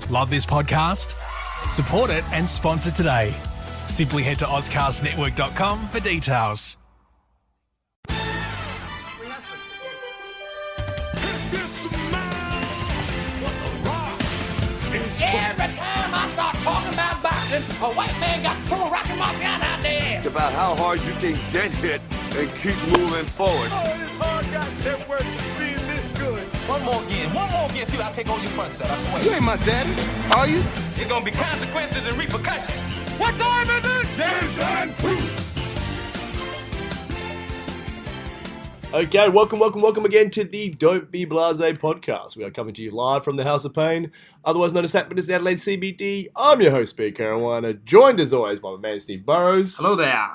Love this podcast? Support it and sponsor today. Simply head to ozcastnetwork.com for details. Every time I start talking about boxing, a white man got full rockin' my gun out there. It's about how hard you can get hit and keep moving forward. Oh, this hard goddamn work is being this good. One more again, see what I take on your front set, I swear. You ain't my daddy, are you? There's gonna be consequences and repercussions. What time is it? Game time. Okay, welcome again to the Don't Be Blasé podcast. We are coming to you live from the House of Pain, otherwise known as Happiness Adelaide CBD. I'm your host, Speaker Carolina, joined as always by my man Steve Burrows. Hello there.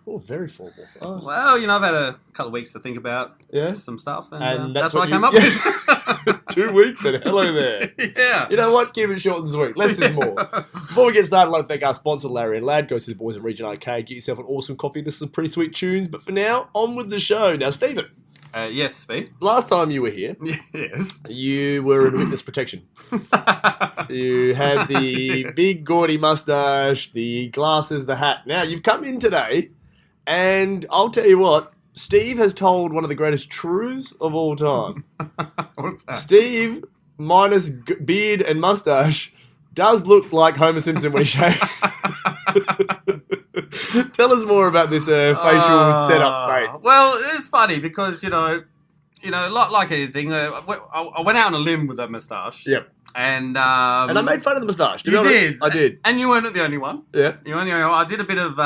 Oh, very formal. Oh. Well, I've had a couple of weeks to think about some stuff, and that's what I came up with. 2 weeks, and hello there. Yeah. You know what? Keep it short and sweet. Less is more. Before we get started, I'd like to thank our sponsor, Larry and Lad. Go to the boys at Region Arcade, get yourself an awesome coffee. This is some pretty sweet tunes, but for now, on with the show. Now, Stephen. Yes, Speed. Last time you were here, Yes, you were in witness protection. You had the big gaudy mustache, the glasses, the hat. Now, you've come in today, and I'll tell you what, Steve has told one of the greatest truths of all time. What's that? Steve, minus beard and mustache, does look like Homer Simpson when he shaves. Tell us more about this facial setup, mate. Well, it's funny because like anything, I went out on a limb with that moustache. Yep. And I made fun of the moustache. You did. I did. And you weren't the only one. Yeah. You weren't the only one. I did a bit of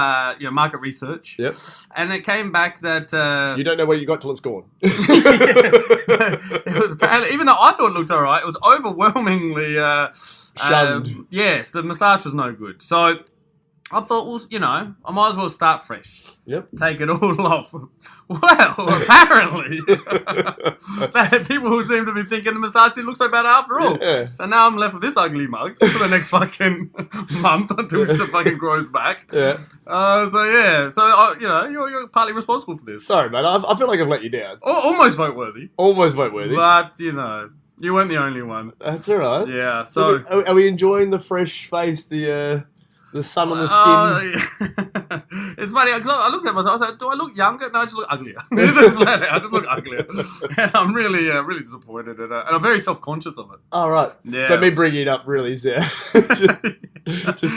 market research. Yep. And it came back that you don't know where you got till it's gone. It was apparently, even though I thought it looked alright, it was overwhelmingly shunned. Yes, the moustache was no good. So I thought, well, I might as well start fresh. Yep. Take it all off. Well, apparently, people who seem to be thinking the moustache didn't look so bad after all. Yeah. So now I'm left with this ugly mug for the next fucking month until it fucking grows back. Yeah. So you're partly responsible for this. Sorry, mate. I feel like I've let you down. Almost vote worthy. Almost vote worthy. But, you weren't the only one. That's all right. Yeah, so... Are we enjoying the fresh face, the sun on the skin? It's funny, because I looked at myself, I was like, do I look younger? No, I just look uglier. I just look uglier. And I'm really, really disappointed, and I'm very self-conscious of it. All right. Yeah. So me bringing it up really is just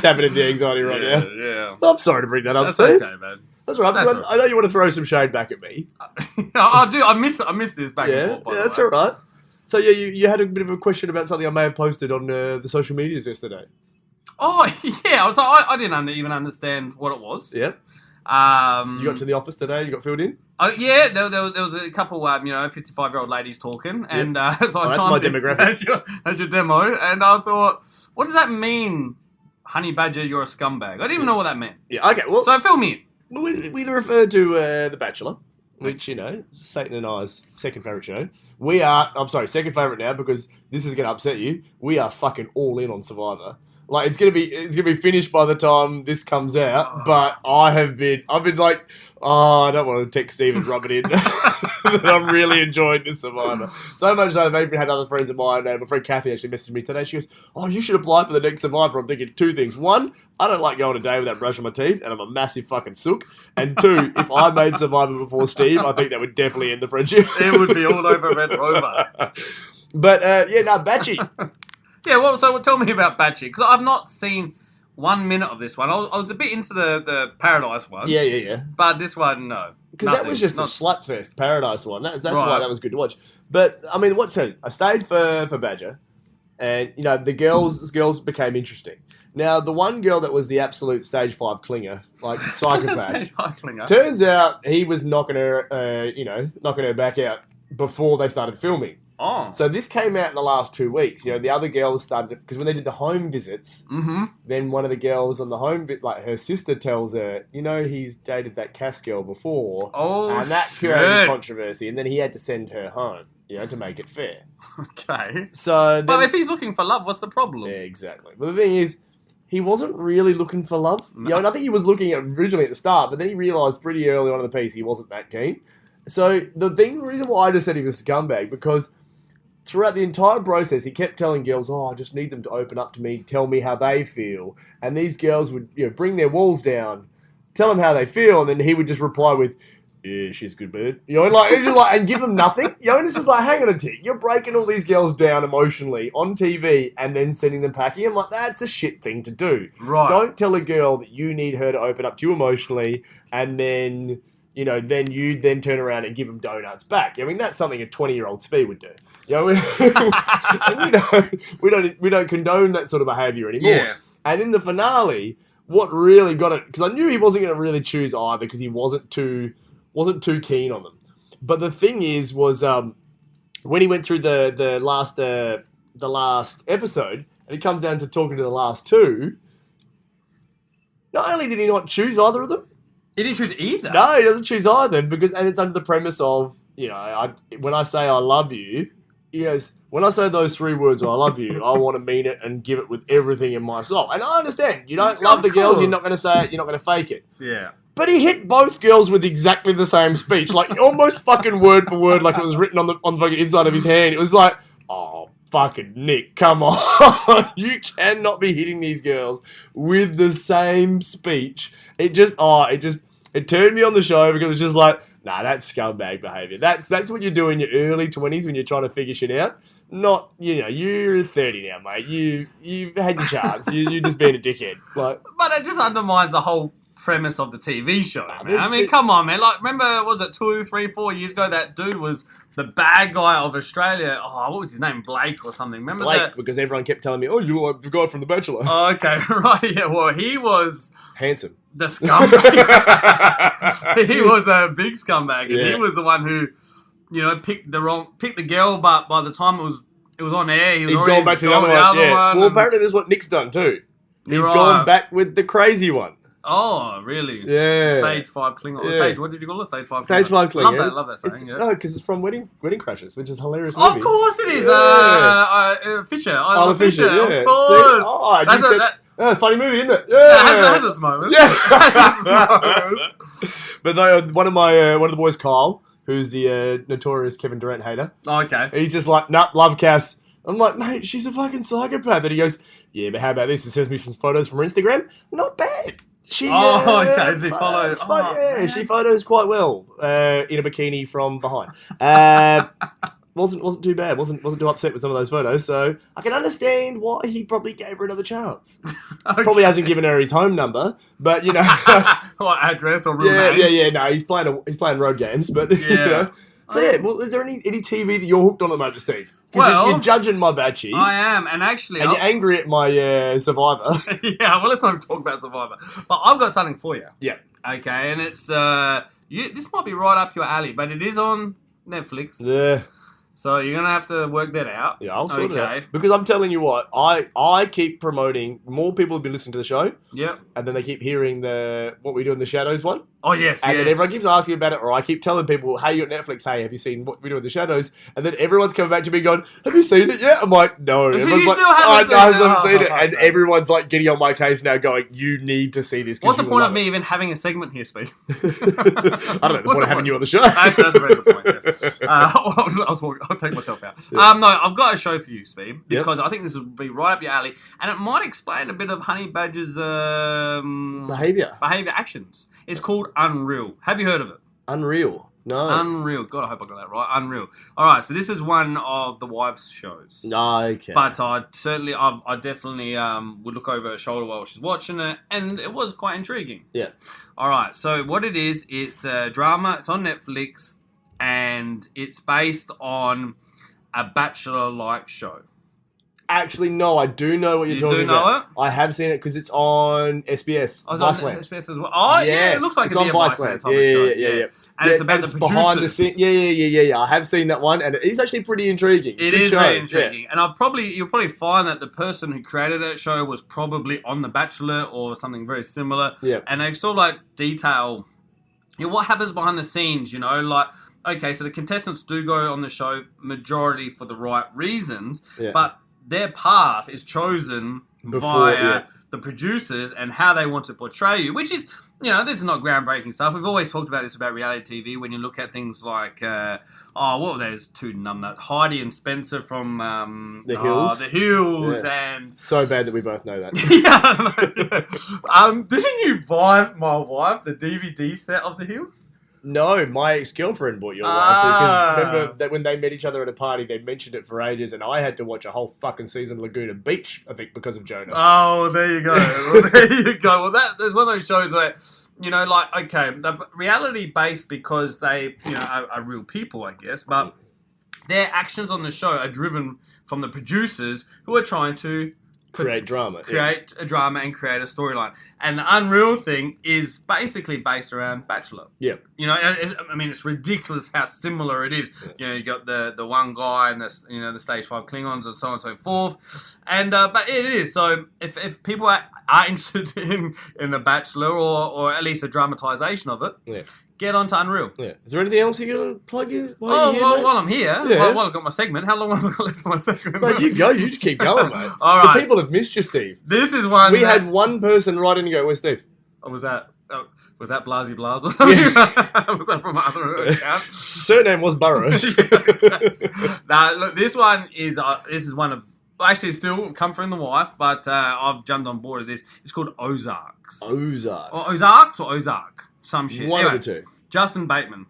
tapping into the anxiety right now. Yeah. Well, I'm sorry to bring that up, That's Steve. okay, man. That's all right. That's all right. I know you want to throw some shade back at me. I do. I miss this back and forth, by the way. That's all right. So, yeah, you had a bit of a question about something I may have posted on the social medias yesterday. Oh, yeah. So I didn't even understand what it was. Yeah. You got to the office today? You got filled in? Yeah, there was a couple, 55-year-old ladies talking, and so I that's my chimed in. demographic. That's your demo, and I thought, what does that mean, Honey Badger, you're a scumbag? I didn't even know what that meant. Yeah, okay, well... So fill me in. We refer to The Bachelor, which, Satan and I's second favourite show. Second favourite now, because this is going to upset you. We are fucking all in on Survivor. Like, it's gonna be finished by the time this comes out, but I've been like, I don't want to text Steve and rub it in, but I'm really enjoying this Survivor. So much so I've even had other friends of mine, my friend Kathy actually messaged me today, she goes, oh, you should apply for the next Survivor. I'm thinking two things. One, I don't like going a day without brushing my teeth, and I'm a massive fucking sook. And two, if I made Survivor before Steve, I think that would definitely end the friendship. It would be all over Red Rover. But, Bachie. Yeah, well, so tell me about Bachie, because I've not seen 1 minute of this one. I was a bit into the Paradise one. Yeah. But this one, no. Because that was just a slutfest Paradise one. That's right. Why that was good to watch. But, I mean, I stayed for Badger, and, the girls became interesting. Now, the one girl that was the absolute stage 5 clinger, like psychopath, Stage 5 clinger. Turns out he was knocking her back out before they started filming. Oh. So this came out in the last 2 weeks. The other girls started, because when they did the home visits, then one of the girls on the home like her sister tells her, he's dated that Cass girl before. Oh, and that shit. created controversy, and then he had to send her home, to make it fair. Okay. So, but if he's looking for love, what's the problem? Yeah, exactly. But the thing is, he wasn't really looking for love. No. And I think he was looking at originally at the start, but then he realised pretty early on in the piece he wasn't that keen. So the reason why I just said he was a scumbag, because throughout the entire process, he kept telling girls, "Oh, I just need them to open up to me, tell me how they feel." And these girls would, bring their walls down, tell him how they feel, and then he would just reply with, "Yeah, she's a good bird," and give them nothing. And it's just like, hang on a tick, you're breaking all these girls down emotionally on TV and then sending them packing. I'm like, that's a shit thing to do. Right. Don't tell a girl that you need her to open up to you emotionally, and then then you turn around and give them donuts back. I mean, that's something a 20-year-old Spee would do. We don't condone that sort of behaviour anymore. Yeah. And in the finale, what really got it, because I knew he wasn't going to really choose either, because he wasn't too keen on them. But the thing was when he went through the last episode, and it comes down to talking to the last two, not only did he not choose either of them, He didn't choose either. no, he doesn't choose either, and it's under the premise of, when I say I love you, he goes, when I say those 3 words, I love you, I want to mean it and give it with everything in my soul. And I understand, you don't love the girls, you're not going to say it, you're not going to fake it. Yeah. But he hit both girls with exactly the same speech, like almost fucking word for word, like it was written on the fucking inside of his hand. It was like, oh, fucking Nick, come on. You cannot be hitting these girls with the same speech. It turned me on the show, because it's just like, nah, that's scumbag behaviour. That's what you do in your early 20s when you're trying to figure shit out. Not, you're 30 now, mate. You've had your chance. You're just being a dickhead. Like, But it just undermines the whole premise of the TV show, man. I mean, come on, man. Like, remember, what was it, 2, 3, 4 years ago, that dude was the bad guy of Australia. Oh, what was his name? Blake or something. Remember Blake, that? because everyone kept telling me, oh, you're like the guy from The Bachelor. Oh, okay, right. Yeah, well, he was Handsome. the scumbag. He was a big scumbag, and he was the one who, picked the girl, but by the time it was on air, he was already gone back to the other one. Well, apparently this is what Nick's done too. He's gone back with the crazy one. Oh, really? Yeah. Stage 5 Klingon. Yeah. Stage, what did you call it? Stage 5 Klingon. Stage 5 Klingon. Love that saying. Yeah. No, because it's from Wedding Crashers, which is a hilarious movie. Of course it is. Fisher. Isla Fisher, yeah. Of course. Funny movie, isn't it? Yeah. Yeah. It has its moments. Yeah. It has its moments. But one of the boys, Kyle, who's the notorious Kevin Durant hater, Okay. he's just like, nah, love Cass. I'm like, mate, she's a fucking psychopath. And he goes, yeah, but how about this? It sends me some photos from her Instagram. Not bad. She, okay. She follows. She photos quite well in a bikini from behind. Wasn't too bad. Wasn't too upset with some of those photos. So I can understand why he probably gave her another chance. Okay. Probably hasn't given her his home number, but What, address or real name? yeah. No, he's playing road games, but So well, is there any TV that you're hooked on at the moment, Steve? Well, you're judging my Bachie. I am, and actually, and you're angry at my Survivor. Yeah, well, let's not talk about Survivor. But I've got something for you. Yeah. Okay, and it's this might be right up your alley, but it is on Netflix. Yeah. So you're gonna have to work that out. Yeah, I'll sort it out. Because I'm telling you what, I keep promoting. More people have been listening to the show. Yep. And then they keep hearing what we do in the Shadows one. Oh yes. And then everyone keeps asking about it, or I keep telling people, "Hey, you're at Netflix. Hey, have you seen what we do in the Shadows?" And then everyone's coming back to me going, "Have you seen it yet?" I'm like, "No." So Everyone's you like, still haven't seen it. And okay. everyone's like getting on my case now, going, "You need to see this." What's the point of me even having a segment here, Speed? I don't know. The point of having you on the show. Actually, that's a very good point. Yeah. I'll take myself out. Yeah. No, I've got a show for you, Speed, because I think this will be right up your alley, and it might explain a bit of Honey Badger's behavior actions. It's called Unreal. Have you heard of it? Unreal. No. Unreal. God, I hope I got that right. Unreal. All right, so this is one of the wives' shows. Okay. But I definitely would look over her shoulder while she's watching it, and it was quite intriguing. Yeah. All right, so what it is, it's a drama. It's on Netflix, and it's based on a Bachelor-like show. Actually, no, I do know what you're talking about. You do know it? I have seen it because it's on SBS. Oh, it's on SBS as well. Oh, yeah, it looks like it'd be a Viceland type of show. Yeah. And it's about the producers. Behind the scene. Yeah. I have seen that one, and it is actually pretty intriguing. It is very intriguing. Yeah. And you'll probably find that the person who created that show was probably on The Bachelor or something very similar. Yeah. And they sort of like detail what happens behind the scenes, like, okay, so the contestants do go on the show majority for the right reasons, but their path is chosen via the producers and how they want to portray you, which is, this is not groundbreaking stuff. We've always talked about this about reality TV when you look at things like, what were those two numbnuts? Heidi and Spencer from The Hills. The Hills, and... So bad that we both know that. Didn't you buy my wife the DVD set of The Hills? No, my ex-girlfriend bought your wife because remember that when they met each other at a party, they mentioned it for ages, and I had to watch a whole fucking season of Laguna Beach, I think, because of Jonah. Oh, there you go. Well, there's one of those shows where, the reality based because they, are real people, I guess, but their actions on the show are driven from the producers who are trying to create drama. Create a drama and create a storyline. And the Unreal thing is basically based around Bachelor. Yeah. It's ridiculous how similar it is. Yeah. You got the one guy and the stage 5 Klingons and so on and so forth. And but it is. So if people are interested in the Bachelor or at least a dramatization of it, get onto Unreal. Yeah. Is there anything else you're going to plug in? While I'm here, while I've got my segment, how long have I got left on my segment? Mate, you go. You just keep going, mate. All right. The people have missed you, Steve. This is one. We had one person write in and go, "Where's Steve?" Oh, was that Blasey Blas or something? Yeah. Was that from my other account? Surname was Burrows. Look, this one is one of... Actually, it's still Comfort and the Wife, but I've jumped on board with this. It's called Ozarks. Ozarks. Or Ozarks or Ozark. Some shit. One of the two. Justin Bateman.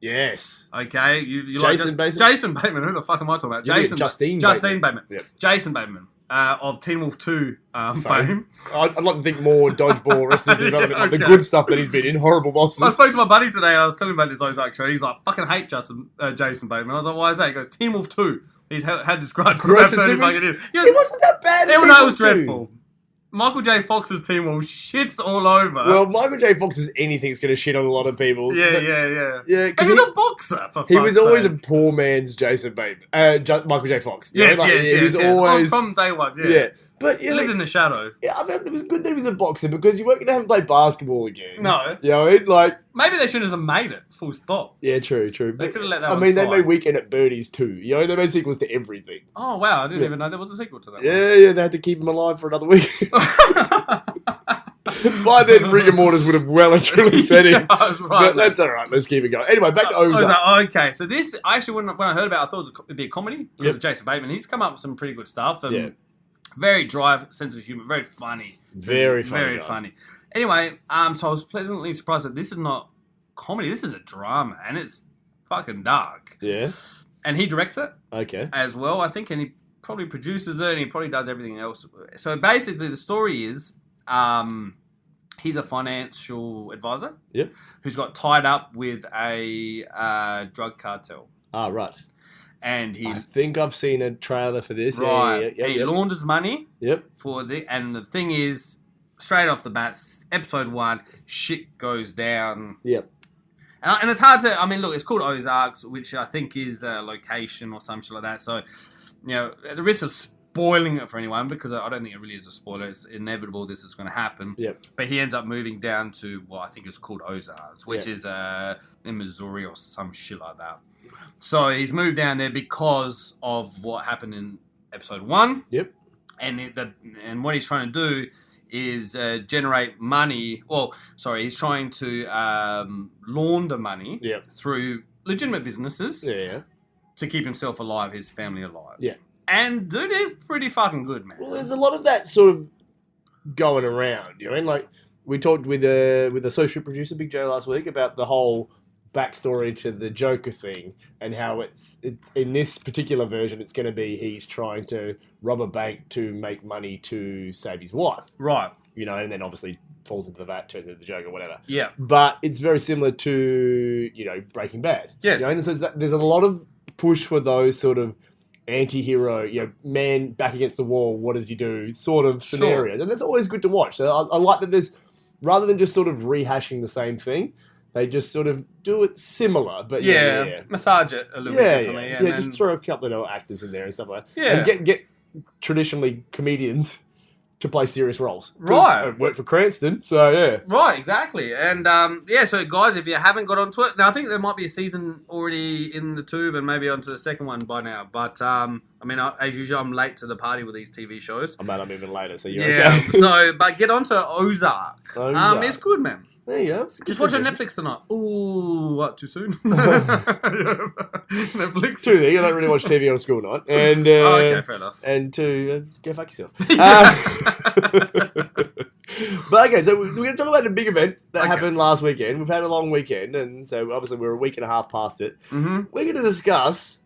Yes. Okay. You Jason like Bateman? Jason Bateman. Who the fuck am I talking about? Justine Bateman. Yep. Jason Bateman. Of Teen Wolf 2 fame. I'd like to think more Dodgeball, Arrested Development, like the good stuff that he's been in, Horrible Bosses. I spoke to my buddy today and I was telling him about this Ozark show. He's like, fucking hate Jason Bateman. I was like, why is that? He goes, Teen Wolf 2. He's had this grudge for about 30 fucking years. It wasn't that bad. It was dreadful. Michael J. Fox's Teen Wolf shits all over. Well, Michael J. Fox is anything's going to shit on a lot of people. Yeah. Yeah, he was a boxer, for he was always sake. a poor man's Jason Bateman. Michael J. Fox. Yes. He was always... from day one, Yeah. But he lived in the shadow. Yeah, I thought it was good that he was a boxer because you weren't going to have him play basketball again. No. You know what I mean? Like... Maybe they shouldn't have made it, full stop. Yeah, true. They could have let that one they slide. made Weekend at Bernie's too. You know, they made sequels to everything. Oh, wow. I didn't even know there was a sequel to that one. Yeah, they had to keep him alive for another week. By then, rigor mortis would have well and truly set in. That's right. But that's all right. Let's keep it going. Anyway, back to Ozark. Okay, so this, actually, when I heard about it, I thought it'd be a comedy because of Jason Bateman. He's come up with some pretty good stuff. And very dry sense of humor. Very funny. Very funny. Anyway, so I was pleasantly surprised that this is not comedy. This is a drama, and it's fucking dark. Yeah. And he directs it. Okay. As well, I think, and he probably produces it, and he probably does everything else. So basically, the story is, he's a financial advisor. Yep. Who's got tied up with a drug cartel. Ah, right. And I think I've seen a trailer for this. Right. Yeah, he launders money. Yep. And the thing is, straight off the bat, episode 1, shit goes down. Yep. And it's hard to, look, it's called Ozarks, which I think is a location or some shit like that. So, at the risk of spoiling it for anyone, because I don't think it really is a spoiler, it's inevitable this is going to happen. Yep. But he ends up moving down to what I think is called Ozarks, which is in Missouri or some shit like that. So he's moved down there because of what happened in episode 1. Yep. And what he's trying to do is generate money. He's trying to launder money through legitimate businesses to keep himself alive, his family alive. Yeah. And dude is pretty fucking good, man. Well, there's a lot of that sort of going around. You know what I mean? Like, we talked with the associate producer, Big J, last week about the whole backstory to the Joker thing and how it's in this particular version, it's going to be he's trying to rob a bank to make money to save his wife. Right. And then obviously falls into the vat, turns into the Joker, whatever. Yeah. But it's very similar to, Breaking Bad. Yes. And so there's a lot of push for those sort of anti-hero, man back against the wall, what does he do, sort of scenarios. Sure. And that's always good to watch. So I like that there's, rather than just sort of rehashing the same thing, they just sort of do it similar, but massage it a little bit differently. Yeah, just throw a couple of actors in there and stuff like that. Yeah. And get traditionally comedians to play serious roles. Right. It worked for Cranston, so yeah. Right, exactly. And so guys, if you haven't got onto it, now I think there might be a season already in the tube and maybe onto the second one by now, but mean, as usual, I'm late to the party with these TV shows. I'm even later, so you're Yeah. okay. So, but get on to Ozark. Ozark. It's good, man. There you go. Just watch it on Netflix tonight. Ooh, what, too soon? Netflix. Two there, you don't really watch TV on a school night. And, Okay, fair enough. And two, go fuck yourself. But okay, so we're going to talk about the big event that happened last weekend. We've had a long weekend, and so obviously we're a week and a half past it. Mm-hmm. We're going to discuss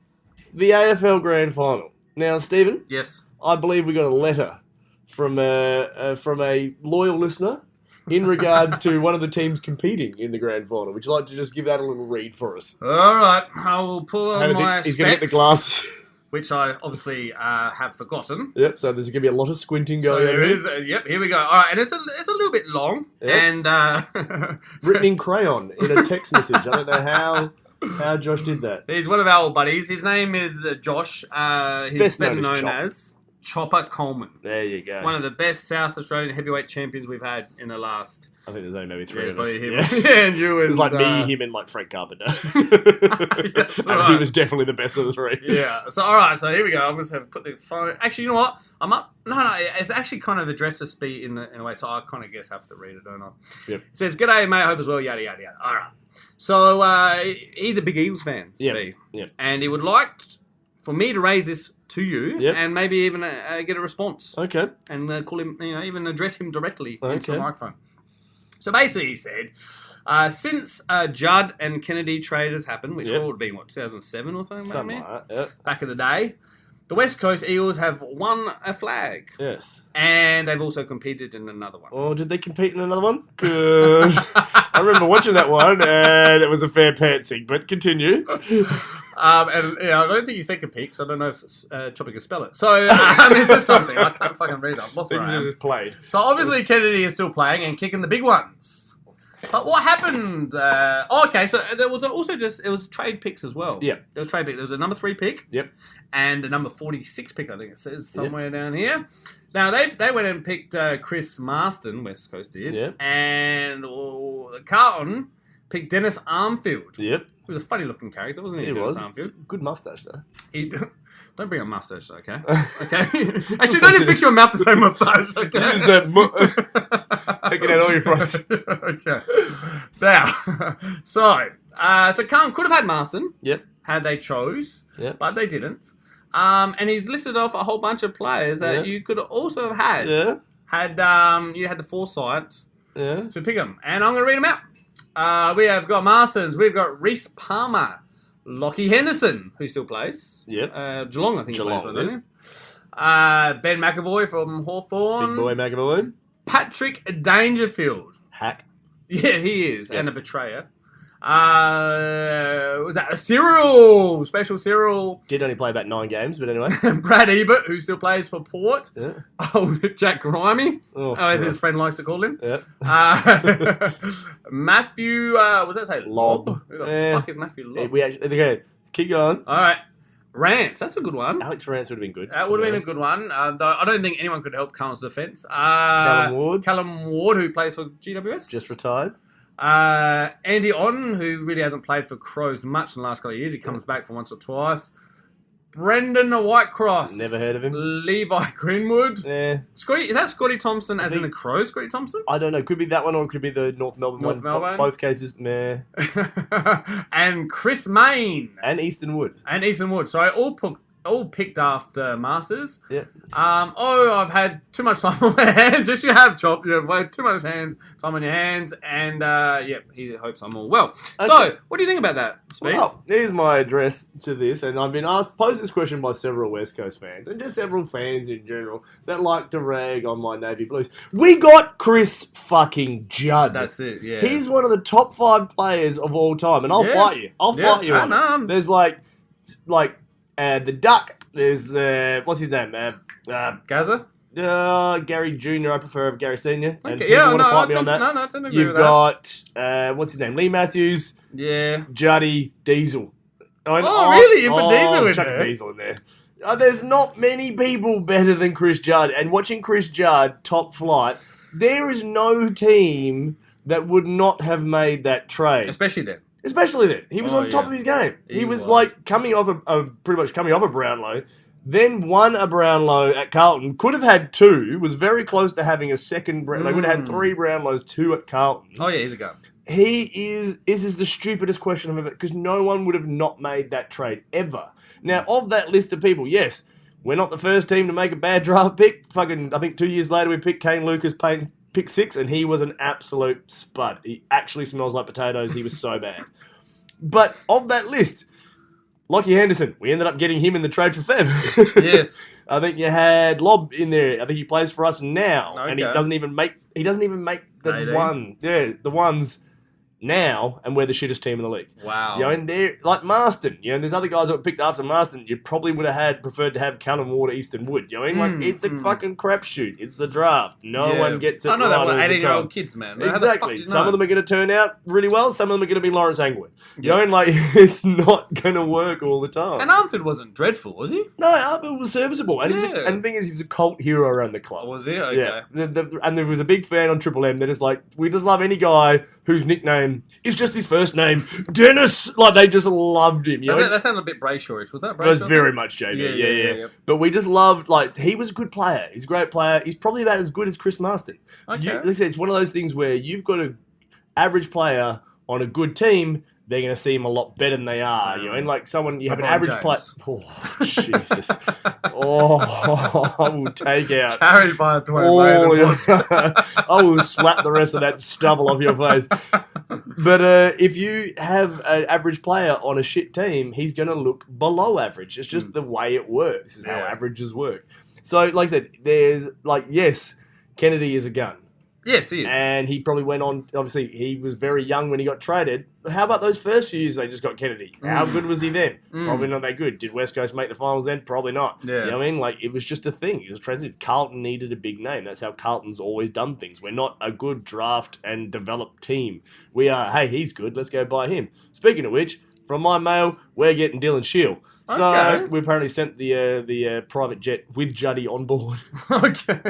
the AFL Grand Final. Now, Stephen? Yes. I believe we got a letter from a loyal listener in regards to one of the teams competing in the Grand Final. Would you like to just give that a little read for us? All right. I will pull on my He's going to get the glasses. Which I obviously have forgotten. Yep, so there's going to be a lot of squinting going on. So there is. Yep, here we go. All right, and it's a little bit long. Yep. And written in crayon in a text message. I don't know how Josh did that. He's one of our old buddies. His name is Josh. He's Best better known as known Chop. as Chopper Coleman. There you go. One of the best South Australian heavyweight champions we've had in the last... I think there's only maybe three of us. Him. Yeah. Yeah, and you and... It was like me, him, and like Frank Carpenter. That's And right. he was definitely the best of the three. Yeah. So, all right. So, here we go. I'm just going to put the phone... Actually, you know what? I'm up... No. It's actually kind of addressed to Speed in a way, so I kind of guess have to read it, don't I? Yep. It says, "G'day, mate. I hope as well, yada, yada, yada." All right. So, he's a big Eagles fan, Speed. Yep. And he would like for me to raise this to you Yep. and maybe even get a response. Okay. And call him, even address him directly into Okay. the microphone. So basically, he said, since Judd and Kennedy trade has happened, which Yep. would have been, 2007 or something? Something maybe? like that. Yep. Back in the day, the West Coast Eagles have won a flag. Yes. And they've also competed in another one. Oh, did they compete in another one? Because I remember watching that one, and it was a fair pantsing. But continue. And I don't think you said compete, because I don't know if Chopper can spell it. So, this is something. I can't fucking read it. I've lost where I Things am. is played. So obviously Kennedy is still playing and kicking the big ones. But what happened? Okay, so there was also it was trade picks as well. Yep. There was trade pick. There was a number 3 pick. Yep. And a number 46 pick, I think it says somewhere down here. Now they went and picked Chris Marston, West Coast did. Yep. And Carlton picked Dennis Armfield. Yep. He was a funny looking character, wasn't he? He Dennis was. Armfield. Good mustache, though. Don't bring a mustache, okay? Okay. Actually, don't even fix your mouth the same mustache, okay? Use that taking out all your fronts. Okay. Now, so Carlton could have had Marston. Yep. Had they chose. Yep. But they didn't. And he's listed off a whole bunch of players that you could also have had. Yeah. You had the foresight Yeah. to pick them. And I'm going to read them out. We have got Marston's. We've got Reece Palmer. Lockie Henderson, who still plays. Yep. Geelong, I think Geelong, he plays for, doesn't he? Ben McAvoy from Hawthorn. Big boy McAvoy. Patrick Dangerfield. Hack. Yeah, he is. Yep. And a betrayer. Was that a Cyril? Special Cyril. Did only play about 9 games, but anyway. Brad Ebert, who still plays for Port. Yeah. Oh, Jack Grimy. Oh, As his friend likes to call him. Yep. Matthew, what does that say? Lob. Who the fuck is Matthew Lob? Okay, keep going. All right. Rance, that's a good one. Alex Rance would have been good. That would have been a good one. Though I don't think anyone could help Carlton's defence. Callum Ward. Who plays for GWS. Just retired. Andy Otten, who really hasn't played for Crows much in the last couple of years. He comes back for once or twice. Brendan Whitecross. Never heard of him. Levi Greenwood. Yeah. Scotty, is that Scotty Thompson as in the Crows, Scotty Thompson? I don't know. Could be that one or it could be the North Melbourne North one. Melbourne? Both cases, meh. And Chris Main. And Easton Wood. Sorry, all picked after Masters. Yeah. I've had too much time on my hands. Yes, you have, Chop. You've had too much time on your hands. And, he hopes I'm all well. Okay. So, what do you think about that, Speed? Well, here's my address to this, and I've been posed this question by several West Coast fans, and just several fans in general, that like to rag on my Navy Blues. We got Chris fucking Judd. That's it, yeah. He's one of the top 5 players of all time, and I'll fight you. I'll fight you on it. There's the Duck. There's, what's his name? Gaza? Gary Jr. I prefer over Gary Senior. And Okay, people want to fight me on that. I tend to agree You've with got, what's his name? Lee Matthews. that. Yeah. Juddy, Diesel. Really? You put Diesel in chuck there? Diesel in there. There's not many people better than Chris Judd. And watching Chris Judd, top flight, there is no team that would not have made that trade. Especially then. He was on top of his game. He was like pretty much coming off a Brownlow. Then won a Brownlow at Carlton. Could have had 2. Was very close to having a second. They would have had 3 Brownlows, 2 at Carlton. Oh, yeah, he's a gun. He is... This is the stupidest question I've ever... Because no one would have not made that trade, ever. Now, of that list of people, yes, we're not the first team to make a bad draft pick. Fucking, I think 2 years later we picked Kane Lucas, pick 6, and he was an absolute spud. He actually smells like potatoes. He was so bad. But of that list... Lockie Henderson, we ended up getting him in the trade for Feb. Yes. I think you had Lob in there. I think he plays for us now. Okay. And he doesn't even make the 18. one. Yeah, the ones now, and we're the shittest team in the league. Wow. You know, and they're like Marston. You know, there's other guys that were picked after Marston. You probably would have preferred to have Callum Ward, Easton Wood. You know, what I mean? Like it's a fucking crapshoot. It's the draft. No one gets it. I know that right one. all the 18-year-old time. kids, man. Exactly. Some of them are going to turn out really well. Some of them are going to be Lawrence Angwood. You Yeah. know, and like it's not going to work all the time. And Armford wasn't dreadful, was he? No, Arthur was serviceable. And, Yeah. and the thing is, he was a cult hero around the club. Oh, was he? Okay. Yeah. And there was a big fan on Triple M that is like, we just love any guy whose nickname is just his first name, Dennis. Like, they just loved him. You know? That sounded a bit Brayshaw-ish. Was that It was Brayshaw? very much JB. Yeah. But we just loved, like, he was a good player. He's a great player. He's probably about as good as Chris Marston. Okay. Like I said, it's one of those things where you've got an average player on a good team, they're going to see him a lot better than they are. You know, and like someone, you have an LeBron average James. player. Oh, Jesus. I will take out. Carried by a Dwayne Oh, Wade. yeah. I will slap the rest of that stubble off your face. But if you have an average player on a shit team, he's going to look below average. It's just the way it works. It's how averages work. So, like I said, there's like, yes, Kennedy is a gun. Yes, he is. And he probably went on, obviously, he was very young when he got traded. But how about those first few years they just got Kennedy? How good was he then? Probably not that good. Did West Coast make the finals then? Probably not. Yeah. You know what I mean? Like, it was just a thing. It was a transition. Carlton needed a big name. That's how Carlton's always done things. We're not a good draft and develop team. We are, hey, he's good. Let's go buy him. Speaking of which, from my mail, we're getting Dylan Shield. So Okay. we apparently sent the private jet with Juddy on board. Okay.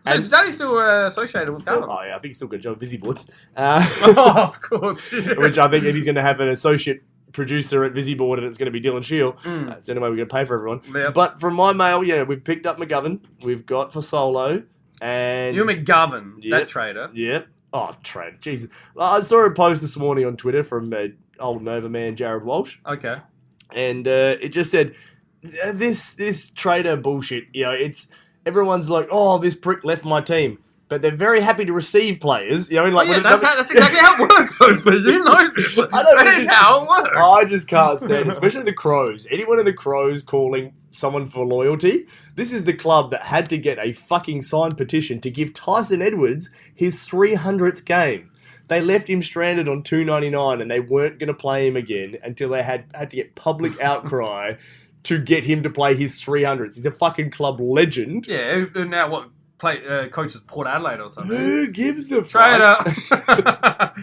So is Daddy still associated with Carlton? Oh, yeah, I think he's still got a job at VisiBoard. Oh, of course. Yeah. Which I think he's going to have an associate producer at VisiBoard and it's going to be Dylan Shield. That's the only way we're going to pay for everyone. Yep. But from my mail, yeah, we've picked up McGovern. We've got for Solo. And You McGovern, Yep. that trader. Yep. Oh, trade. Jesus. I saw a post this morning on Twitter from old Nova man Jared Walsh. Okay. And it just said, this trader bullshit, you know, it's, everyone's like, oh, this prick left my team. But they're very happy to receive players. You know, like, Oh, yeah, when that's exactly how it works, Sophie. You know this. I don't That really- is how it works. I just can't stand it, especially the Crows. Anyone in the Crows calling someone for loyalty, this is the club that had to get a fucking signed petition to give Tyson Edwards his 300th game. They left him stranded on $2.99 and they weren't going to play him again until they had to get public outcry to get him to play his 300s. He's a fucking club legend. Yeah, and now what? Coaches Port Adelaide or something. Who gives a fuck? Trader.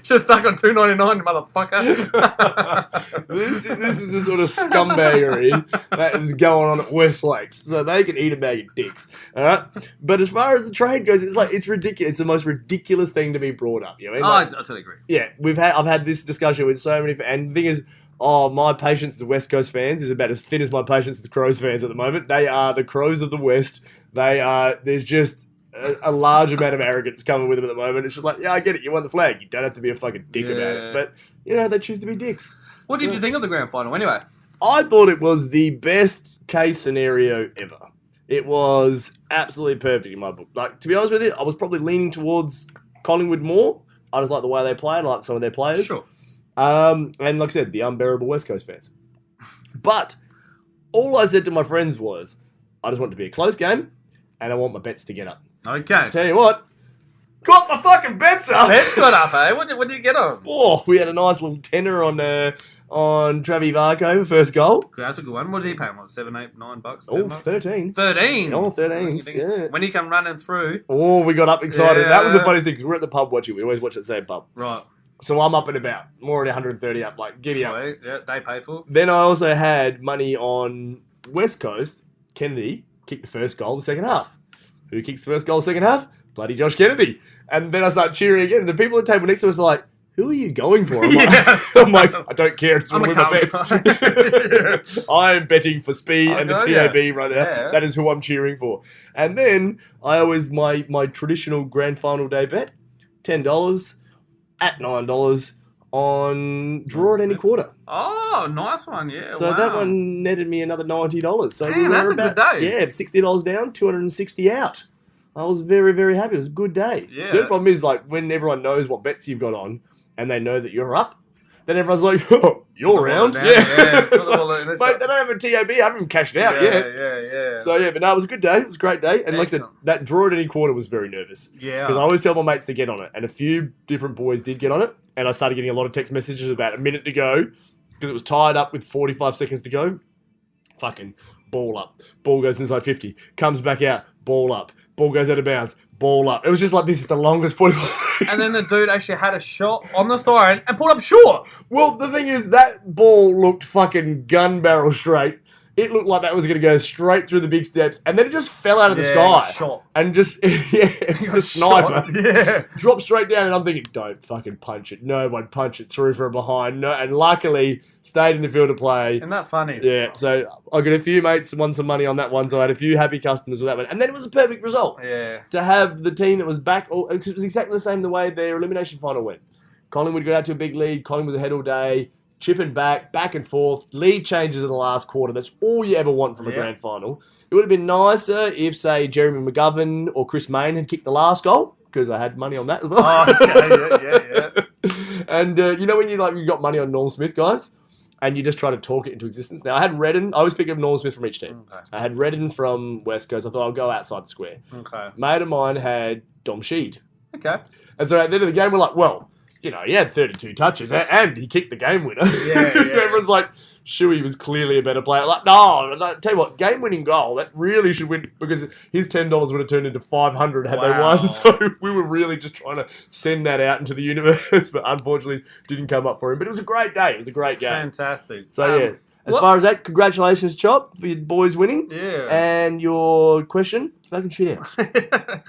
Just stuck on $2.99, motherfucker. This is the sort of scumbaggery that is going on at West Lakes, so they can eat a bag of dicks. All right, but as far as the trade goes, it's ridiculous. It's the most ridiculous thing to be brought up. You know, I like, totally agree. yeah, I've had this discussion with so many, and the thing is, my patience to West Coast fans is about as thin as my patience to Crows fans at the moment. They are the Crows of the West. There's just a large amount of arrogance coming with them at the moment. It's just like, yeah, I get it. You won the flag. You don't have to be a fucking dick about it. But, you know, they choose to be dicks. What did you think of the grand final anyway? I thought it was the best case scenario ever. It was absolutely perfect in my book. Like, to be honest with you, I was probably leaning towards Collingwood more. I just like the way they played. I like some of their players. Sure. And like I said, the unbearable West Coast fans. But all I said to my friends was, I just want it to be a close game, and I want my bets to get up. Okay. Tell you what, got my fucking bets up. Let's got up, eh? What did you get on? Oh, we had a nice little tenner on Travi Varco for first goal. That's a good one. What did he pay? What, $7, $8, $9? Oh, 13. 13. Oh, 13s, yeah. When he come running through. Oh, we got up excited. Yeah. That was the funniest thing, because we're at the pub watching. We always watch at the same pub. Right. So I'm up and about. I'm already 130 up, like, giddy up. Sweet. Yeah, they paid for. Then I also had money on West Coast. Kennedy kicked the first goal the second half. Who kicks the first goal the second half? Bloody Josh Kennedy. And then I start cheering again. And the people at the table next to us are like, who are you going for? I'm like, I don't care. It's one of my bets. I'm betting for Spee and the TAB right now. Yeah. That is who I'm cheering for. And then I always, my traditional grand final day bet, $10 at $9 on draw at any quarter. Oh, nice one, yeah. So that one netted me another $90. So damn, that's a good day. Yeah, $60 down, $260 out. I was very, very happy. It was a good day. Yeah. The only problem is, like, when everyone knows what bets you've got on and they know that you're up, then everyone's like, oh, you're around. Yeah. It's like, mate, they don't have a TAB. I haven't even cashed out yet. Yeah. So, yeah, but no, it was a good day. It was a great day. And like I said, that draw at any quarter was very nervous. Yeah. Because I always tell my mates to get on it. And a few different boys did get on it. And I started getting a lot of text messages about a minute to go because it was tied up with 45 seconds to go. Fucking ball up. Ball goes inside 50. Comes back out. Ball up. Ball goes out of bounds. Ball up. It was just like, this is the longest 45. And then the dude actually had a shot on the side and pulled up short. Well, the thing is, that ball looked fucking gun barrel straight. It looked like that was going to go straight through the big steps, and then it just fell out of the sky. Shot. And just, it's the sniper. Yeah. Dropped straight down, and I'm thinking, don't fucking punch it. No one punch it through from behind. No, and luckily, stayed in the field of play. Isn't that funny? Yeah, so I got a few mates who won some money on that one, so I had a few happy customers with that one. And then it was a perfect result. Yeah. To have the team that was back, because it was exactly the same the way their elimination final went. Collingwood got out to a big lead. Collingwood was ahead all day. Chipping back and forth, lead changes in the last quarter. That's all you ever want from a grand final. It would have been nicer if, say, Jeremy McGovern or Chris Mayne had kicked the last goal, because I had money on that as well. Oh, yeah. And you know when you got money on Norm Smith, guys, and you just try to talk it into existence? Now, I had Redden. I always pick up Norm Smith from each team. Okay. I had Redden from West Coast. I thought I'll go outside the square. Okay. Mate of mine had Dom Sheed. Okay. And so at the end of the game, we're like, well, you know, he had 32 touches and he kicked the game winner. Yeah. Everyone's like, Shuey was clearly a better player. Like, no, tell you what, game-winning goal, that really should win, because his $10 would have turned into $500 had they won. So we were really just trying to send that out into the universe, but unfortunately didn't come up for him. But it was a great day. It was a great game. Fantastic. So, yeah. As far as that, congratulations, Chop, for your boys winning. Yeah. And your question, fucking shit out.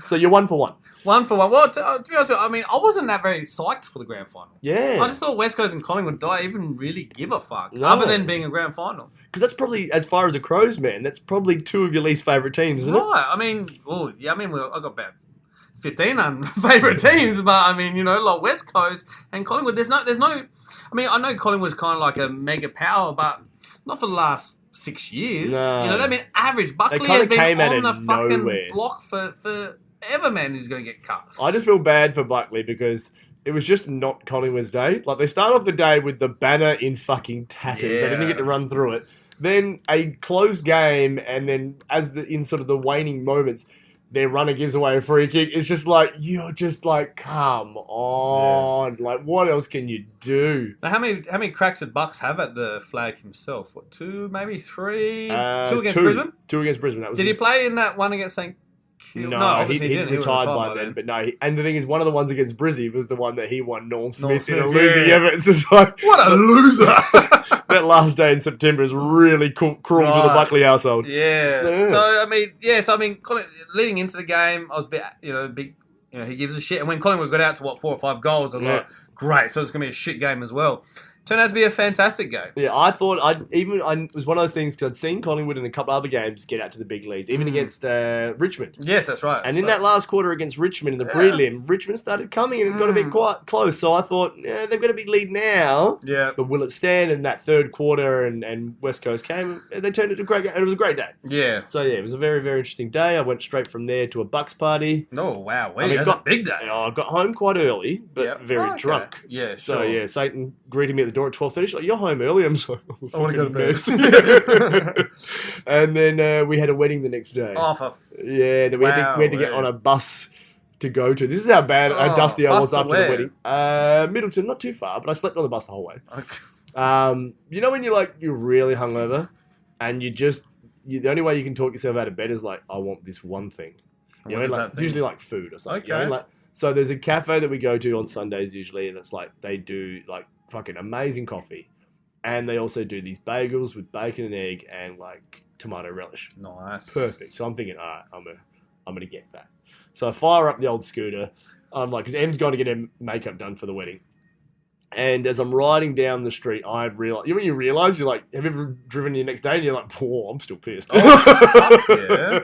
So you're 1 for 1. 1 for 1. Well, to be honest, I mean, I wasn't that very psyched for the grand final. Yeah. I just thought West Coast and Collingwood don't even really give a fuck, other than being a grand final. Because that's probably, as far as the Crows, man, that's probably 2 of your least favourite teams, isn't it? Right. I mean, I got about 15 unfavourite teams, but I mean, like West Coast and Collingwood, there's no. I mean, I know Collingwood's kind of like a mega power, but not for the last 6 years. No. They've been average. Buckley has been on the fucking block for forever, man. He's going to get cut. I just feel bad for Buckley because it was just not Collingwood's day. Like, they start off the day with the banner in fucking tatters. Yeah. They didn't get to run through it. Then a close game, and then in sort of the waning moments, their runner gives away a free kick. It's just like, you're just like, come on. Yeah. Like, what else can you do? Now, how many cracks did Bucks have at the flag himself? What, 2, maybe 3? 2 against Brisbane? 2 against Brisbane. Did he play in that one against St. Kilda? No, obviously he didn't. Retired by then. But no, and the thing is, one of the ones against Brizzy was the one that he won Norm Smith in a losing effort. It's just like, what a loser! That last day in September is really cruel to the Buckley household. Yeah. So I mean, leading into the game, I was a bit, he gives a shit. And when Collingwood got out to 4 or 5 goals, I was like, great. So it's gonna be a shit game as well. Turned out to be a fantastic game. Yeah, I thought it was one of those things because I'd seen Collingwood in a couple other games get out to the big leads, even against Richmond. Yes, that's right. And in that last quarter against Richmond in the prelim, Richmond started coming and it got a bit quite close. So I thought, they've got a big lead now. Yeah. But will it stand? In that third quarter and West Coast came, they turned it to a great game. And it was a great day. Yeah. So yeah, it was a very, very interesting day. I went straight from there to a Bucks party. Oh, wow. That's a big day. I got home quite early, but very drunk. Yeah, sure. So yeah, Satan greeted me at the door at 12:30. She's like, you're home early. I'm sorry. I want to go to bed. And then we had a wedding the next day. Yeah, we had to get on a bus to go to. This is how bad dusty I was after the wedding. Middleton, not too far, but I slept on the bus the whole way. Okay. You know when you're really hungover and the only way you can talk yourself out of bed is like, I want this one thing. It's usually like food or something. Okay. So there's a cafe that we go to on Sundays usually, and it's like they do like fucking amazing coffee. And they also do these bagels with bacon and egg and like tomato relish. Nice. Perfect. So I'm thinking, all right, I'm gonna get that. So I fire up the old scooter. I'm like, because Em's going to get her makeup done for the wedding. And as I'm riding down the street, I realise... You realise, you're like, have you ever driven your next day and you're like, oh, I'm still pissed. Yeah.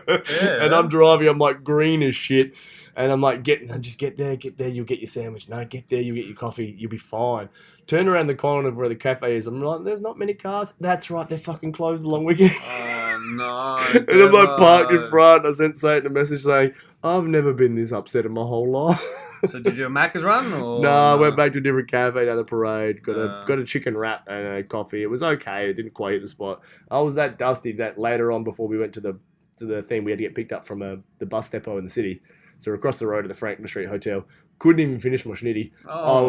And I'm driving, I'm like green as shit. And I'm like, just get there, you'll get your sandwich. No, get there, you'll get your coffee, you'll be fine. Turn around the corner of where the cafe is. I'm like, there's not many cars. That's right, they're fucking closed the long weekend. Oh, no. And I'm like parked in front. I sent Satan a message saying, I've never been this upset in my whole life. So did you do a Macca's run? Or? No, I went back to a different cafe down the parade. Got a chicken wrap and a coffee. It was okay. It didn't quite hit the spot. I was that dusty that later on, before we went to the thing, we had to get picked up from the bus depot in the city. So we're across the road to the Franklin Street Hotel. Couldn't even finish my schnitty. Oh, I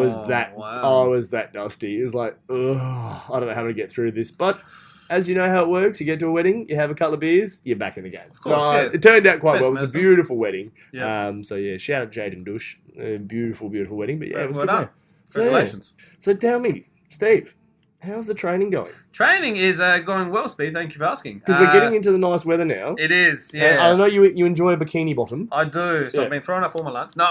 was that dusty. It was like, ugh, I don't know how to get through this. But as you know how it works, you get to a wedding, you have a couple of beers, you're back in the game. Of course, so yeah. it turned out quite Best well. It was medicine. a beautiful wedding. Yeah. So yeah, shout out Jade and Dush. Beautiful, beautiful wedding. But yeah, it was Well good. done. Day. Congratulations. So tell me, Steve, how's the training going? Training is going well, Speed. Thank you for asking. Because we're getting into the nice weather now. It is, And yeah. I know you enjoy a bikini bottom. I do. So Yeah. I've been throwing up all my lunch. No.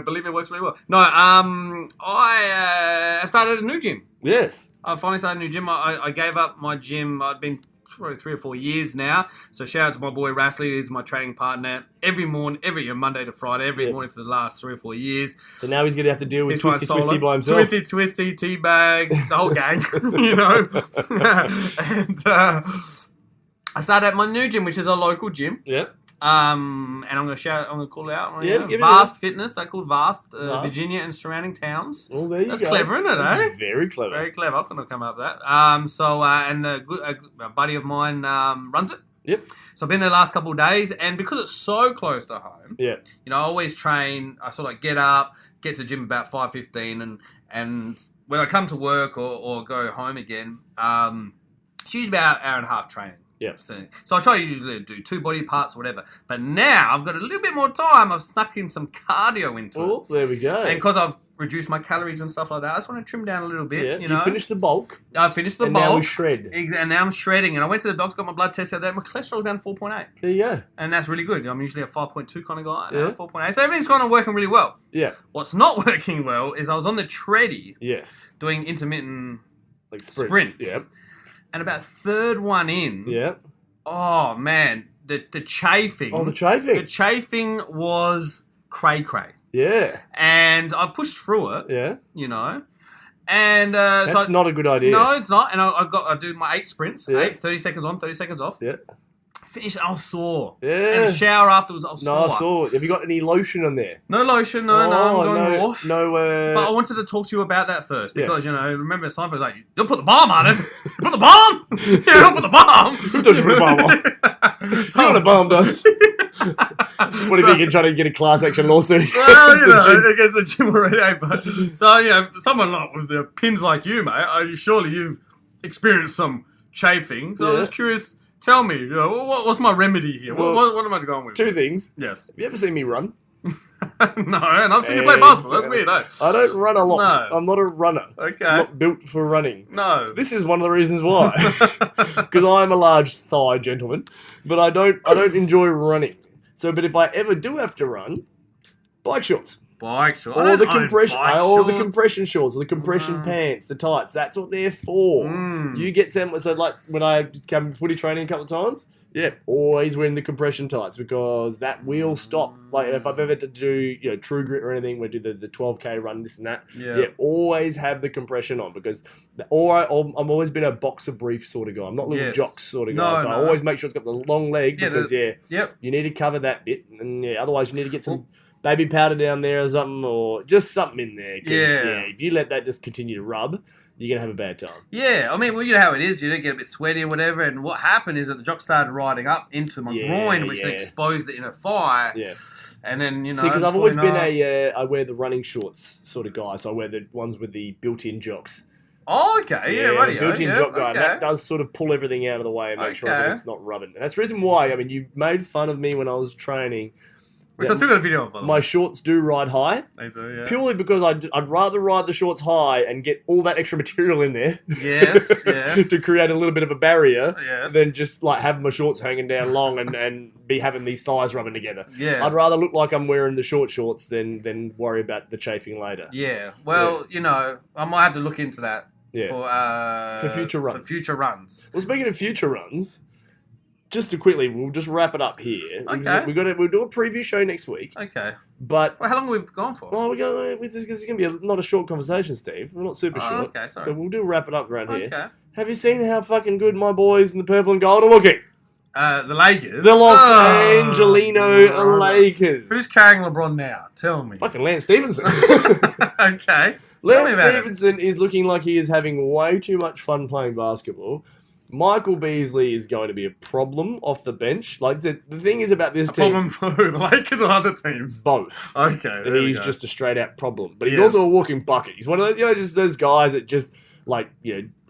Believe me, it works really well. No, I started a new gym. Yes. I finally started a new gym. I gave up my gym. I'd been probably 3 or 4 years now. So shout out to my boy Rasley, who's my training partner. Every Monday to Friday, every morning for the last 3 or 4 years. So now he's going to have to deal with He's trying Twisty solo. by himself. Twisty, Teabag, the whole gang, you know. And I started at my new gym, which is a local gym. Yep. And I'm going to call it out. Yeah, give it Vast Fitness. They're called Vast, Vast. Virginia and surrounding towns. Well, there you That's go. clever, isn't it, That's eh? very clever. Very clever. I couldn't have come up with that. And a buddy of mine runs it. Yep. So I've been there the last couple of days, and because it's so close to home, Yeah. you know, I always train. I sort of get up, get to the gym about 5:15, and when I come to work or go home again, it's usually about an hour and a half training. Yeah. So I try to usually do 2 body parts or whatever. But now I've got a little bit more time. I've snuck in some cardio into it. Oh, there we go. And because I've reduced my calories and stuff like that, I just want to trim down a little bit, yeah, you know. You finished the bulk. I finished the and bulk. now we shred. And now I'm shredding. And I went to the doctor, got my blood test out there. My cholesterol's down to 4.8. There you go. And that's really good. I'm usually a 5.2 kind of guy. Yeah. Now it's 4.8. So everything's kind of working really well. Yeah. What's not working well is I was on the treadie Yes. doing intermittent Like sprints. Yep. And about third one in, Yep. oh man, the chafing. Oh, the chafing. The chafing was cray-cray. Yeah. And I pushed through it, Yeah. you know. And That's not a good idea. No, it's not. And I do my 8 sprints. Yeah. 30 seconds on, 30 seconons off. Yeah. Finished, I was sore. Yeah. And the shower afterwards, I was No, sore. I saw it. Have you got any lotion on there? No lotion, no, I'm going raw. No, But I wanted to talk to you about that first because, Yes. you know, remember Seinfeld's like, you'll put the balm on it. You put the balm? Yeah, don't put the balm. Who does put a balm on? You know what a balm does? What do you think? You're trying to get a class action lawsuit? Well, you know, against the gym already, eh? But so, you know, someone like with the pins like you, mate, surely you've experienced some chafing. So I Yeah. was curious, tell me, you know, what's my remedy here? Well, what am I going with? 2 things. Yes. Have you ever seen me run? No, and I've seen you play basketball. That's weird, eh? I don't run a lot. No. I'm not a runner. Okay. I'm not built for running. No. This is one of the reasons why. Because I'm a large thigh gentleman, but I don't enjoy running. So, but if I ever do have to run, bike shorts. Bike shorts. Or the compression shorts, or the compression pants, the tights. That's what they're for. You get some. So, like when I come footy training a couple of times, yeah, always wearing the compression tights because that will stop. Like if I've ever to do true grit or anything, we do the 12K run, this and that. Yeah. Always have the compression on because, I've always been a boxer brief sort of guy. I'm not little Yes. jocks sort of guy. No, So I no. always make sure it's got the long leg Yeah, because Yep. you need to cover that bit, and otherwise you need to get some baby powder down there or something, or just something in there. 'Cause, if you let that just continue to rub, you're going to have a bad time. Yeah, I mean, well, you know how it is. You don't get a bit sweaty or whatever. And what happened is that the jock started riding up into my groin, which then exposed the inner thigh. Yeah. And then, See, because I've always been I wear the running shorts sort of guy, so I wear the ones with the built-in jocks. Oh, okay. Yeah, right. Built-in jock guy. And that does sort of pull everything out of the way and make sure that it's not rubbing. And that's the reason why, I mean, you made fun of me when I was training Which I still got a video of, by the My way. shorts do ride high. They do, yeah. Purely because I'd rather ride the shorts high and get all that extra material in there Yes, yes. to create a little bit of a barrier Yes. than just like have my shorts hanging down long and be having these thighs rubbing together. Yeah. I'd rather look like I'm wearing the shorts than worry about the chafing later. Yeah. Well, you know, I might have to look into that Yeah. for future runs. For future runs. Well, speaking of future runs, just to quickly, we'll just wrap it up here. Okay. We'll do a preview show next week. Okay. But Well, how long have we gone for? this is going to be not a short conversation, Steve. We're not super short. Okay, sorry. But we'll do a wrap it up around here. Okay. Have you seen how fucking good my boys in the purple and gold are looking? The Lakers. The Los Angelino brother. Lakers. Who's carrying LeBron now? Tell me. Fucking Lance Stevenson. Okay. Tell me Lance about him. Stevenson is looking like he is having way too much fun playing basketball. Michael Beasley is going to be a problem off the bench. Like the thing is about this team, Problem for who? The Lakers or other teams? both. Okay. there we He's go. just a straight out problem. But he's Yeah. also a walking bucket. He's one of those, just those guys that just like,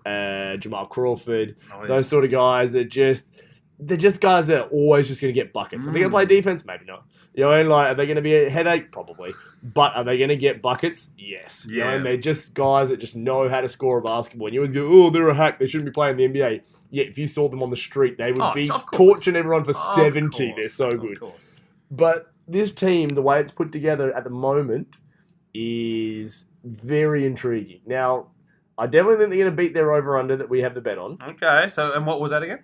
Jamal Crawford, Oh, yeah. those sort of guys that they're just guys that are always just going to get buckets. Are they going to play defense? Maybe not. Are they going to be a headache? Probably. But are they going to get buckets? Yes. Yeah. And they're just guys that just know how to score a basketball. And you always go, oh, they're a hack. They shouldn't be playing in the NBA. Yeah, if you saw them on the street, they would be of course. torching everyone for Of 70. course. They're so Of good. course. But this team, the way it's put together at the moment, is very intriguing. Now, I definitely think they're going to beat their over-under that we have the bet on. Okay. So, and what was that again?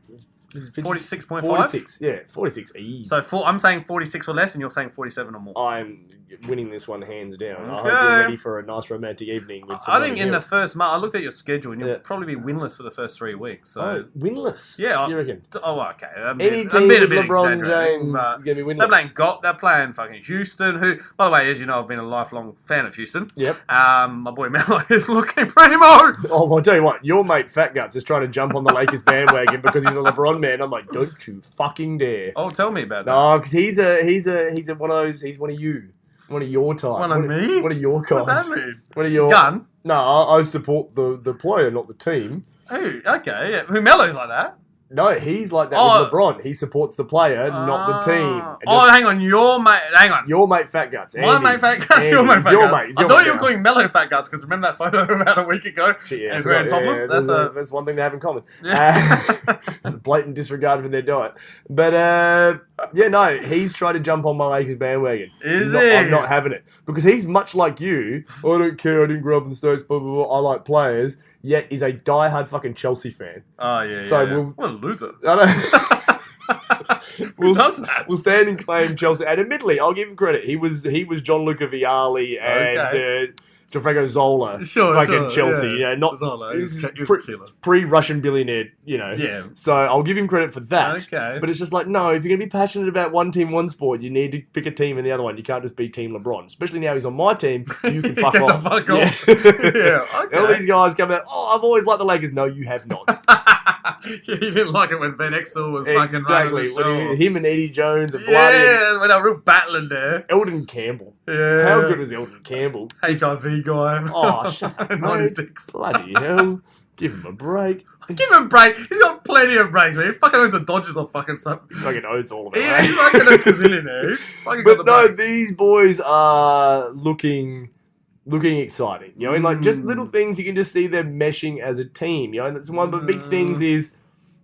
46.5? 46, yeah. 46 easy. So I'm saying 46 or less, and you're saying 47 or more. I'm winning this one hands down. I hope Okay. you're ready for a nice romantic evening with I think somebody in the else. first month, I looked at your schedule, and you'll Yeah. probably be winless for the first 3 weeks. So, Oh, winless? Yeah, You reckon? oh, okay. Any team with LeBron James exaggerating, is but going to be They're playing winless. They're playing fucking Houston. Who, by the way, as you know, I've been a lifelong fan of Houston. Yep. My boy Melo is looking primo. Oh, well, I'll tell you what. Your mate Fat Guts is trying to jump on the Lakers bandwagon because he's a LeBron man. I'm like, don't you fucking dare. Oh, tell me about that. No, because he's one of those. He's one of you. One of your type. One of me? One of your kind. What's that mean? One of your Gun? No, I support the player, not the team. Who? Okay, yeah. Who Melo's like that? No, he's like that Oh. with LeBron. He supports the player, not the team. And Oh, hang on. Your mate. Hang on. your mate Fat Guts. My Andy. mate Fat Guts, Andy, your mate he's Fat your Guts. mate. He's I your thought mate you were now. calling Mellow Fat Guts because remember that photo about a week ago? Shit, yeah, And I he's wearing forgot. topless? Yeah, That's that's one thing they have in common. Yeah. It's a blatant disregard for their diet. But, he's trying to jump on my Lakers bandwagon. Is I'm he? not having it. Because he's much like you. I don't care, I didn't grow up in the States, blah, blah, blah. I like players. Yet he's a diehard fucking Chelsea fan. Oh, yeah, So yeah. we'll- What a loser. I Who does that? We'll stand and claim Chelsea. And admittedly, I'll give him credit. He was Gianluca Vialli and Gianfranco Zola. Sure, fucking sure, Chelsea. yeah. You know, not Zola, he was a pre- killer. pre-Russian billionaire, Yeah. So I'll give him credit for that. Okay. But it's just like, no, if you're going to be passionate about one team, one sport, you need to pick a team in the other one. You can't just be Team LeBron. Especially now he's on my team. You can fuck Get the off. fuck off. Yeah. Yeah, okay. All these guys come out, I've always liked the Lakers. No, you have not. You didn't like it when Van Exel was fucking running Exactly. the show. Him and Eddie Jones and Bloody Yeah, when they were real battling there. and Eldon Campbell. Yeah. How good was Eldon Campbell? HIV guy. Oh, shut up, mate. 96. Bloody hell. Give him a break. Give him a break. He's got plenty of breaks. He fucking owns the Dodgers or fucking stuff. He fucking owns all of it. Yeah, right? he's fucking a gazillionaire. He's fucking got But the no, breaks. these boys are looking exciting. You know, and like just little things you can just see them meshing as a team. You know, and that's one of the big things is,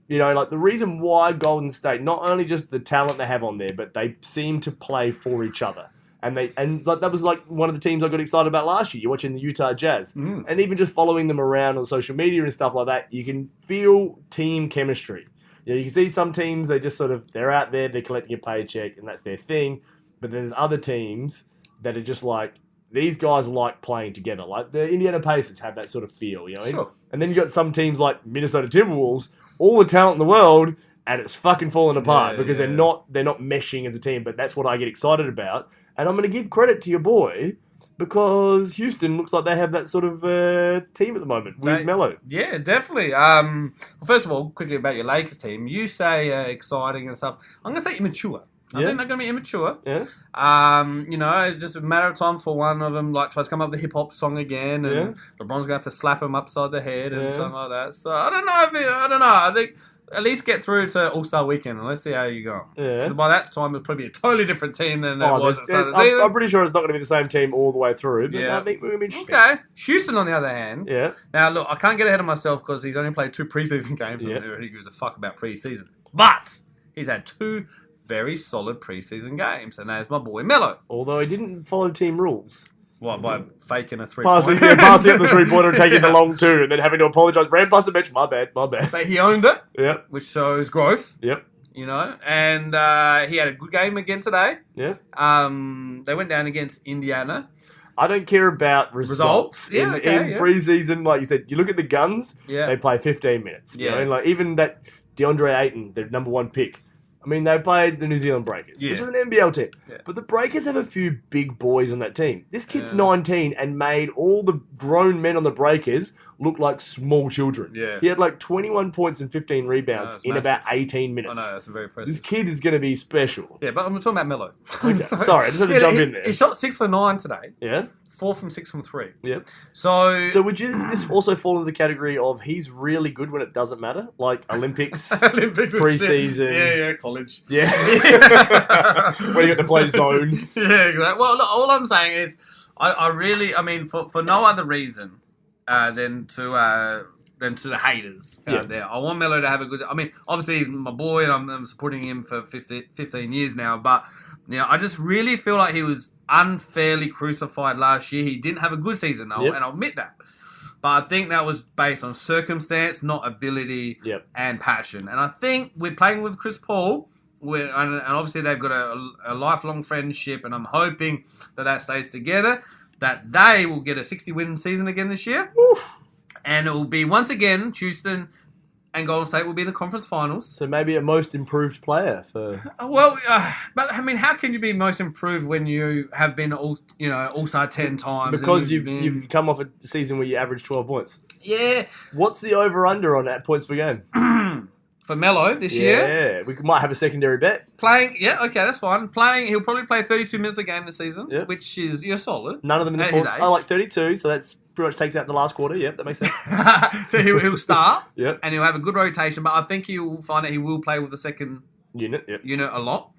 you know, like the reason why Golden State, not only just the talent they have on there, but they seem to play for each other. And like that was like one of the teams I got excited about last year. You're watching the Utah Jazz. And even just following them around on social media and stuff like that, you can feel team chemistry. You know, you can see some teams, they're out there, they're collecting a paycheck, and that's their thing. But then there's other teams that are just like, these guys like playing together. Like the Indiana Pacers have that sort of feel, you know. Sure. And then you got some teams like Minnesota Timberwolves, all the talent in the world, and it's fucking falling apart because they're not meshing as a team. But that's what I get excited about. And I'm going to give credit to your boy because Houston looks like they have that sort of team at the moment with Melo. Yeah, definitely. Well, first of all, quickly about your Lakers team. You say exciting and stuff. I'm going to say immature. I think they're going to be immature. Yeah. You know, it's just a matter of time for one of them tries to come up with a hip hop song again, and LeBron's going to have to slap him upside the head and something like that. So I don't know. I think at least get through to All-Star Weekend, and let's see how you go. Yeah. Because by that time, it'll probably be a totally different team than it was at the start of the I'm season. pretty sure it's not going to be the same team all the way through, but Yeah. I think we're going to be interesting. Okay. Houston, on the other hand. Yeah. Now, look, I can't get ahead of myself because he's only played 2 preseason games Yeah. and he gives a fuck about preseason. But he's had 2 very solid preseason games, and there's my boy Melo. Although he didn't follow team rules. What, by faking a Passing three-pointer? up the three-pointer and taking the long two and then having to apologise. Ran past the bench. My bad. But he owned it, Yep. which shows growth. Yep. You know, and he had a good game again today. Yep. They went down against Indiana. I don't care about results. Yeah, okay, in pre-season, like you said, you look at the guns, Yeah. they play 15 minutes. You Yeah. know? Like even that DeAndre Ayton, their number 1 pick. I mean, they played the New Zealand Breakers, Yeah. which is an NBL team. Yeah. But the Breakers have a few big boys on that team. This kid's Yeah. 19 and made all the grown men on the Breakers look like small children. Yeah. He had like 21 points and 15 rebounds that's in massive. about 18 minutes. I know, that's very impressive. This kid is going to be special. Yeah, but I'm talking about Melo. Okay. Sorry, I just had to jump in there. He shot 6 for 9 today. Yeah? 4 from 6 from 3. Yep. So So would this also fall into the category of he's really good when it doesn't matter? Like Olympics, Olympics and pre-season. shit. Yeah, college. Yeah. When you got to play zone. Yeah, exactly. Well, look, all I'm saying is, I really, I mean, for no other reason than to the haters Yeah. out there. I want Melo to have a good. I mean, obviously he's my boy, and I'm supporting him for 15 years now. But you know, I just really feel like he was unfairly crucified last year. He didn't have a good season, though, Yep. and I'll admit that. But I think that was based on circumstance, not ability Yep. and passion. And I think we're playing with Chris Paul. And obviously they've got a lifelong friendship, and I'm hoping that stays together, that they will get a 60-win season again this year. Oof. And it will be, once again, Houston and Golden State will be in the conference finals. So maybe a most improved player for. Well, but I mean, how can you be most improved when you have been All-Star 10 times? Because and you've come off a season where you averaged 12 points. Yeah. What's the over-under on that points per game? For Melo this year. Yeah, we might have a secondary bet. Playing, yeah, okay, that's fine. He'll probably play 32 minutes a game this season, Yeah. which is, you're solid. None of them in the At his fourth. age. I like 32, so that's pretty much takes out the last quarter. Yep, that makes sense. So he'll start, Yep. and he'll have a good rotation, but I think he'll find that he will play with the second Unit. Yep. unit a lot.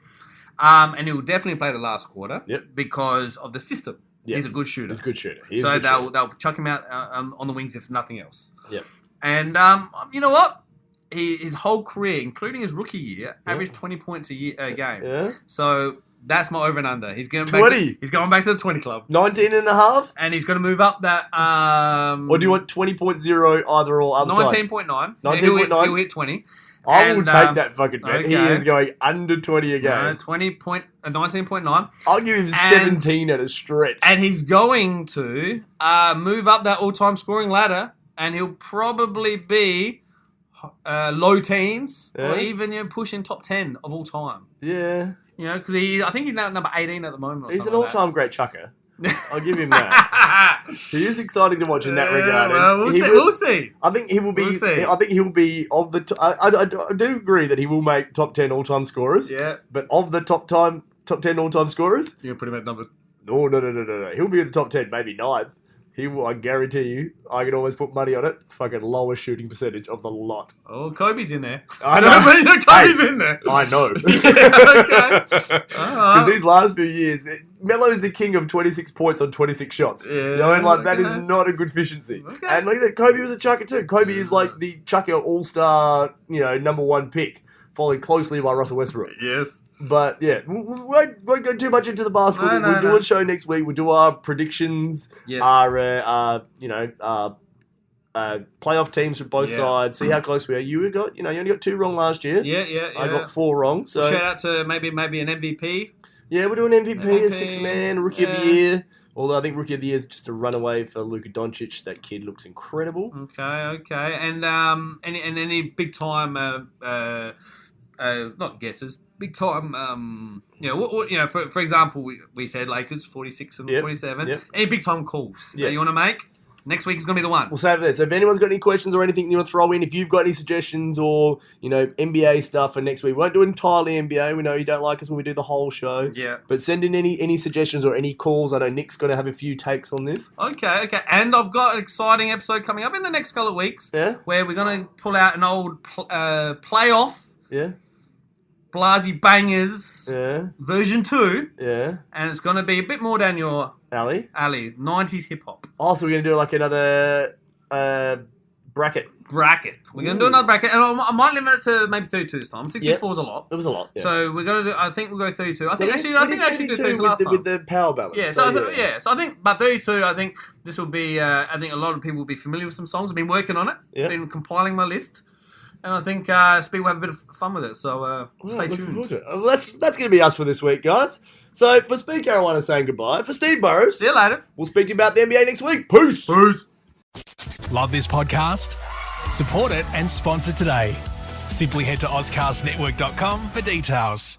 And he'll definitely play the last quarter Yep. because of the system. Yep. He's a good shooter. He's a good shooter. He is a So good shooter. they'll chuck him out on the wings if nothing else. Yep. And you know what? His whole career, including his rookie year, averaged 20 points a game. Yeah. So that's my over and under. He's going 20? He's going back to the 20 club. 19 and a half? And he's going to move up that. Or do you want 20.0 either or other side? 19.9. 19.9? He'll hit 20. I will And, take that fucking bet. He okay. is going under 20 a game. 19.9. I'll give him 17 at a stretch. And he's going to move up that all-time scoring ladder, and he'll probably be low teens or Yeah. even pushing top 10 of all time. Yeah. You know, because I think he's now number 18 at the moment. Or He's an something like all-time great chucker. I'll give him that. that. He is exciting to watch in that regard. Well, And he will- we'll see. I think he will be. We'll see. I think he'll be of the. I do agree that he will make top 10 all-time scorers. Yeah. But of the top 10 all-time scorers, You can put him at number. no. He'll be in the top 10, maybe 9th. He will. I guarantee you. I can always put money on it. Fucking lowest shooting percentage of the lot. Oh, Kobe's in there. I know. But, you know, Kobe's Hey, in there. I know. Okay. Because these last few years, Melo's the king of 26 points on 26 shots. Yeah, You know, and like that is okay. not a good efficiency. Okay. And look at that, Kobe was a chucker too. Kobe is like the chucker all-star, number 1 pick, followed closely by Russell Westbrook. Yes. But yeah, we won't go too much into the basketball. No, We'll do a show next week. We'll do our predictions, Yes. our playoff teams from both Yeah. sides. See how close we are. You only got 2 wrong last year. Yeah. I got 4 wrong. So Shout out to maybe an MVP. yeah, we're doing MVP, a MVP, 6-man, Rookie of the yeah. Year. Although I think Rookie of the Year is just a runaway for Luka Doncic. That kid looks incredible. Okay. And any big time not guesses, big time for example we said Lakers 46 and Yep, 47. yep. Any big time calls Yep. that you want to make? Next week is going to be the one. We'll save it there. So if anyone's got any questions or anything you want to throw in, if you've got any suggestions or, NBA stuff for next week, we won't do entirely NBA. We know you don't like us when we do the whole show. Yeah. But send in any suggestions or any calls. I know Nick's going to have a few takes on this. Okay. And I've got an exciting episode coming up in the next couple of weeks. Yeah. Where we're going to pull out an old playoff. Yeah. Blasey Bangers. Yeah. Version 2. Yeah. And it's going to be a bit more down your alley. 90s hip-hop. Also, we're going to do like another bracket. We're going to do another bracket. And I might limit it to maybe 32 this time. 64 is a lot. It was a lot, yeah. So we're going to do, I think we'll go 32. I think actually do 32 with last time. With the power balance. Yeah, so I think, but 32, I think this will be, I think a lot of people will be familiar with some songs. I've been working on it. Yeah. Been compiling my list. And I think Speed will have a bit of fun with it. So stay tuned. That's going to be us for this week, guys. So for Speed Carolina saying goodbye, for Steve Burrows, see you later. We'll speak to you about the NBA next week. Peace. Love this podcast? Support it and sponsor today. Simply head to AuscastNetwork.com for details.